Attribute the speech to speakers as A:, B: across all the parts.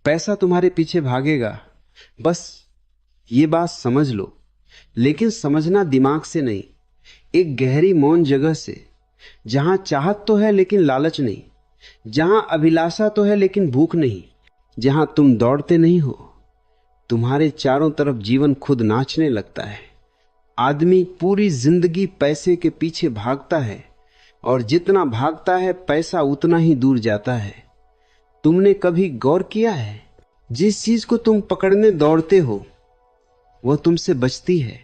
A: पैसा तुम्हारे पीछे भागेगा, बस ये बात समझ लो। लेकिन समझना दिमाग से नहीं, एक गहरी मौन जगह से, जहां चाहत तो है लेकिन लालच नहीं, जहां अभिलाषा तो है लेकिन भूख नहीं, जहां तुम दौड़ते नहीं हो, तुम्हारे चारों तरफ जीवन खुद नाचने लगता है। आदमी पूरी जिंदगी पैसे के पीछे भागता है और जितना भागता है पैसा उतना ही दूर जाता है। तुमने कभी गौर किया है, जिस चीज को तुम पकड़ने दौड़ते हो वह तुमसे बचती है,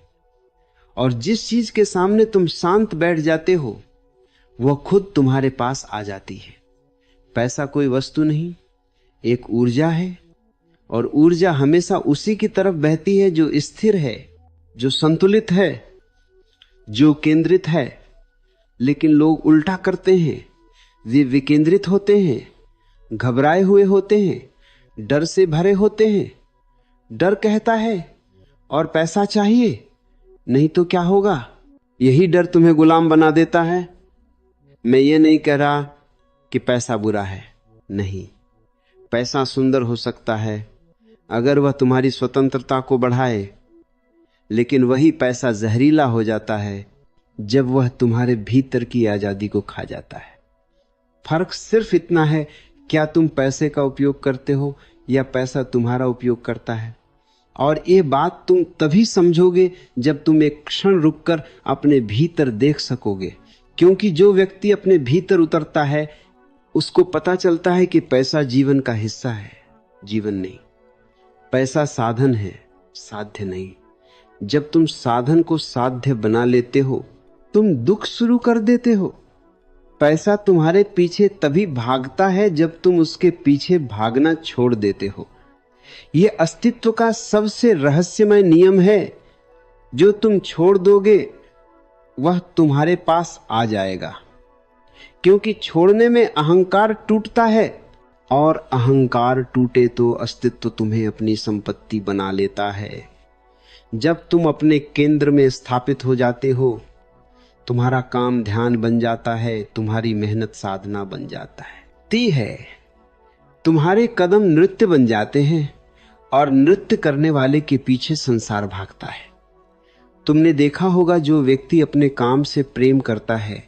A: और जिस चीज के सामने तुम शांत बैठ जाते हो वह खुद तुम्हारे पास आ जाती है। पैसा कोई वस्तु नहीं, एक ऊर्जा है, और ऊर्जा हमेशा उसी की तरफ बहती है जो स्थिर है, जो संतुलित है, जो केंद्रित है। लेकिन लोग उल्टा करते हैं, वे विकेंद्रित होते हैं, घबराए हुए होते हैं, डर से भरे होते हैं। डर कहता है और पैसा चाहिए, नहीं तो क्या होगा। यही डर तुम्हें गुलाम बना देता है। मैं ये नहीं कह रहा कि पैसा बुरा है, नहीं, पैसा सुंदर हो सकता है अगर वह तुम्हारी स्वतंत्रता को बढ़ाए, लेकिन वही पैसा जहरीला हो जाता है जब वह तुम्हारे भीतर की आजादी को खा जाता है। फर्क सिर्फ इतना है, क्या तुम पैसे का उपयोग करते हो या पैसा तुम्हारा उपयोग करता है। और ये बात तुम तभी समझोगे जब तुम एक क्षण रुककर अपने भीतर देख सकोगे, क्योंकि जो व्यक्ति अपने भीतर उतरता है उसको पता चलता है कि पैसा जीवन का हिस्सा है, जीवन नहीं। पैसा साधन है, साध्य नहीं। जब तुम साधन को साध्य बना लेते हो तुम दुख शुरू कर देते हो। पैसा तुम्हारे पीछे तभी भागता है जब तुम उसके पीछे भागना छोड़ देते हो। यह अस्तित्व का सबसे रहस्यमय नियम है। जो तुम छोड़ दोगे वह तुम्हारे पास आ जाएगा, क्योंकि छोड़ने में अहंकार टूटता है, और अहंकार टूटे तो अस्तित्व तुम्हें अपनी संपत्ति बना लेता है। जब तुम अपने केंद्र में स्थापित हो जाते हो, तुम्हारा काम ध्यान बन जाता है, तुम्हारी मेहनत साधना बन जाता है। ती है, तुम्हारे कदम नृत्य बन जाते हैं, और नृत्य करने वाले के पीछे संसार भागता है। तुमने देखा होगा, जो व्यक्ति अपने काम से प्रेम करता है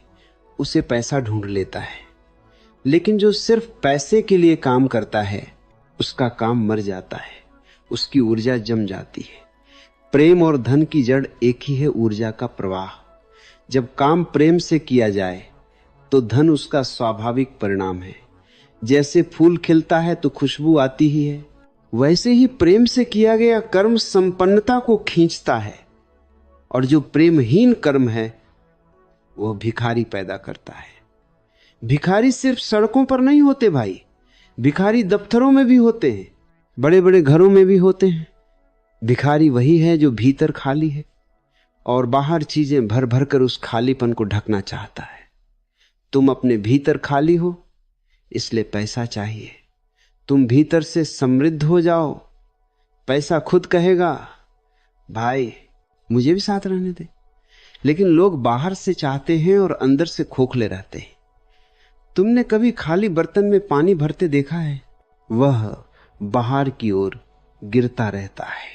A: उसे पैसा ढूंढ लेता है, लेकिन जो सिर्फ पैसे के लिए काम करता है उसका काम मर जाता है, उसकी ऊर्जा जम जाती है। प्रेम और धन की जड़ एक ही है, ऊर्जा का प्रवाह। जब काम प्रेम से किया जाए तो धन उसका स्वाभाविक परिणाम है। जैसे फूल खिलता है तो खुशबू आती ही है, वैसे ही प्रेम से किया गया कर्म संपन्नता को खींचता है, और जो प्रेमहीन कर्म है वह भिखारी पैदा करता है। भिखारी सिर्फ सड़कों पर नहीं होते भाई, भिखारी दफ्तरों में भी होते हैं, बड़े बड़े घरों में भी होते हैं। भिखारी वही है जो भीतर खाली है और बाहर चीजें भर भर कर उस खालीपन को ढकना चाहता है। तुम अपने भीतर खाली हो, इसलिए पैसा चाहिए। तुम भीतर से समृद्ध हो जाओ, पैसा खुद कहेगा भाई मुझे भी साथ रहने दे। लेकिन लोग बाहर से चाहते हैं और अंदर से खोखले रहते हैं। तुमने कभी खाली बर्तन में पानी भरते देखा है? वह बाहर की ओर गिरता रहता है।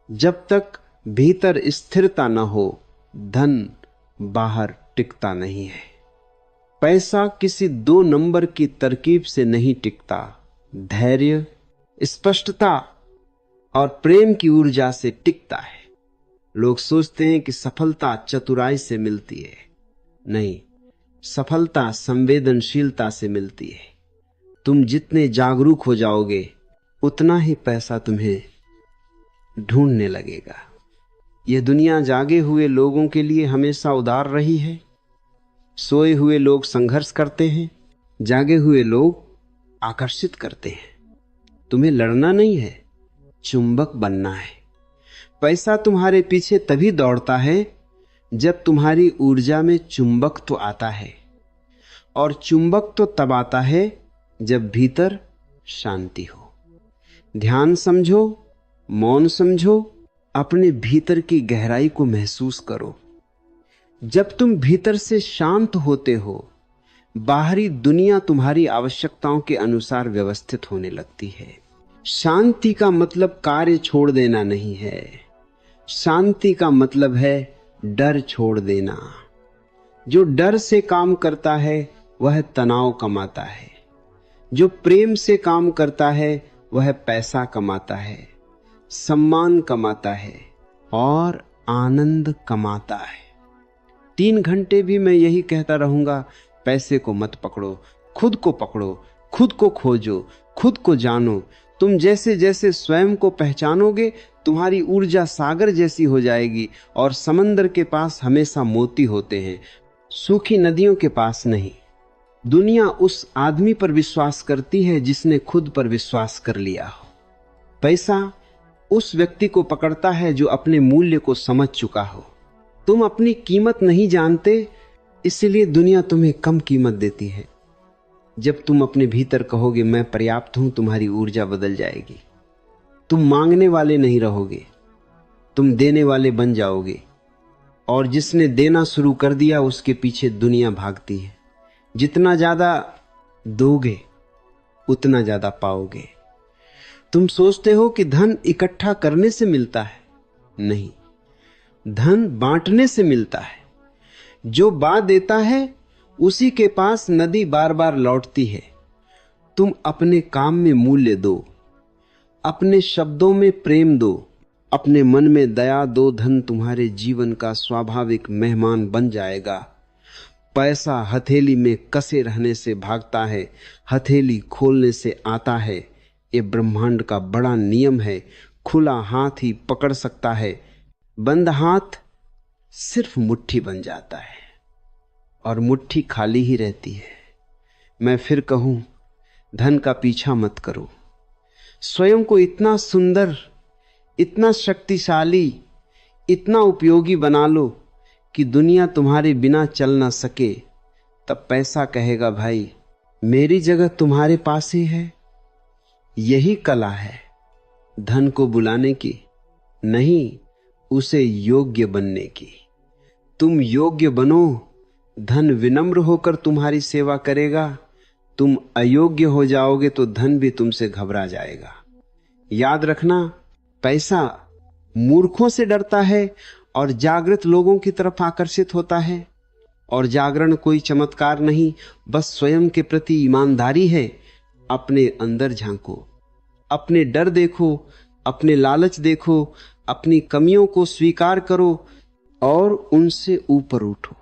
A: जब तक भीतर स्थिरता न हो, धन बाहर टिकता नहीं है। पैसा किसी 2 नंबर की तरकीब से नहीं टिकता, धैर्य, स्पष्टता और प्रेम की ऊर्जा से टिकता है। लोग सोचते हैं कि सफलता चतुराई से मिलती है, नहीं, सफलता संवेदनशीलता से मिलती है। तुम जितने जागरूक हो जाओगे उतना ही पैसा तुम्हें ढूंढने लगेगा। यह दुनिया जागे हुए लोगों के लिए हमेशा उदार रही है। सोए हुए लोग संघर्ष करते हैं, जागे हुए लोग आकर्षित करते हैं। तुम्हें लड़ना नहीं है, चुंबक बनना है। पैसा तुम्हारे पीछे तभी दौड़ता है जब तुम्हारी ऊर्जा में चुंबकत्व आता है, और चुंबकत्व तब आता है जब भीतर शांति हो। ध्यान समझो, मौन समझो, अपने भीतर की गहराई को महसूस करो। जब तुम भीतर से शांत होते हो, बाहरी दुनिया तुम्हारी आवश्यकताओं के अनुसार व्यवस्थित होने लगती है। शांति का मतलब कार्य छोड़ देना नहीं है, शांति का मतलब है डर छोड़ देना। जो डर से काम करता है वह तनाव कमाता है, जो प्रेम से काम करता है वह पैसा कमाता है, सम्मान कमाता है और आनंद कमाता है। 3 घंटे भी मैं यही कहता रहूंगा, पैसे को मत पकड़ो, खुद को पकड़ो, खुद को खोजो, खुद को जानो। तुम जैसे जैसे स्वयं को पहचानोगे तुम्हारी ऊर्जा सागर जैसी हो जाएगी। और समंदर के पास हमेशा मोती होते हैं, सूखी नदियों के पास नहीं। दुनिया उस आदमी पर विश्वास करती है जिसने खुद पर विश्वास कर लिया हो। पैसा उस व्यक्ति को पकड़ता है जो अपने मूल्य को समझ चुका हो। तुम अपनी कीमत नहीं जानते, इसलिए दुनिया तुम्हें कम कीमत देती है। जब तुम अपने भीतर कहोगे मैं पर्याप्त हूं, तुम्हारी ऊर्जा बदल जाएगी। तुम मांगने वाले नहीं रहोगे, तुम देने वाले बन जाओगे। और जिसने देना शुरू कर दिया उसके पीछे दुनिया भागती है। जितना ज्यादा दोगे उतना ज्यादा पाओगे। तुम सोचते हो कि धन इकट्ठा करने से मिलता है, नहीं, धन बांटने से मिलता है। जो बांट देता है उसी के पास नदी बार बार लौटती है। तुम अपने काम में मूल्य दो, अपने शब्दों में प्रेम दो, अपने मन में दया दो। धन तुम्हारे जीवन का स्वाभाविक मेहमान बन जाएगा। पैसा हथेली में कसे रहने से भागता है, हथेली खोलने से आता है। ये ब्रह्मांड का बड़ा नियम है। खुला हाथ ही पकड़ सकता है, बंद हाथ सिर्फ मुट्ठी बन जाता है और मुट्ठी खाली ही रहती है। मैं फिर कहूं, धन का पीछा मत करो। स्वयं को इतना सुंदर, इतना शक्तिशाली, इतना उपयोगी बना लो कि दुनिया तुम्हारे बिना चल ना सके। तब पैसा कहेगा भाई मेरी जगह तुम्हारे पास ही है। यही कला है धन को बुलाने की, नहीं उसे योग्य बनने की। तुम योग्य बनो, धन विनम्र होकर तुम्हारी सेवा करेगा। तुम अयोग्य हो जाओगे तो धन भी तुमसे घबरा जाएगा। याद रखना, पैसा मूर्खों से डरता है और जागृत लोगों की तरफ आकर्षित होता है। और जागरण कोई चमत्कार नहीं, बस स्वयं के प्रति ईमानदारी है। अपने अंदर झांको, अपने डर देखो, अपने लालच देखो, अपनी कमियों को स्वीकार करो और उनसे ऊपर उठो।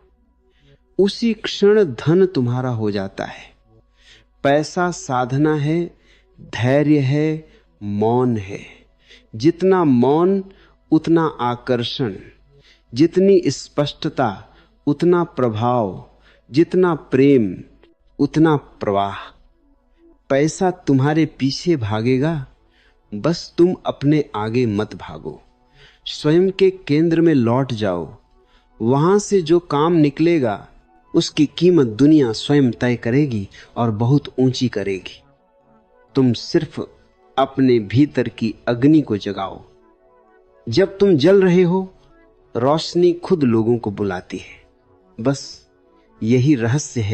A: उसी क्षण धन तुम्हारा हो जाता है। पैसा साधना है, धैर्य है, मौन है। जितना मौन उतना आकर्षण, जितनी स्पष्टता उतना प्रभाव, जितना प्रेम उतना प्रवाह। पैसा तुम्हारे पीछे भागेगा, बस तुम अपने आगे मत भागो। स्वयं के केंद्र में लौट जाओ। वहां से जो काम निकलेगा उसकी कीमत दुनिया स्वयं तय करेगी और बहुत ऊंची करेगी। तुम सिर्फ अपने भीतर की अग्नि को जगाओ। जब तुम जल रहे हो, रोशनी खुद लोगों को बुलाती है। बस यही रहस्य है।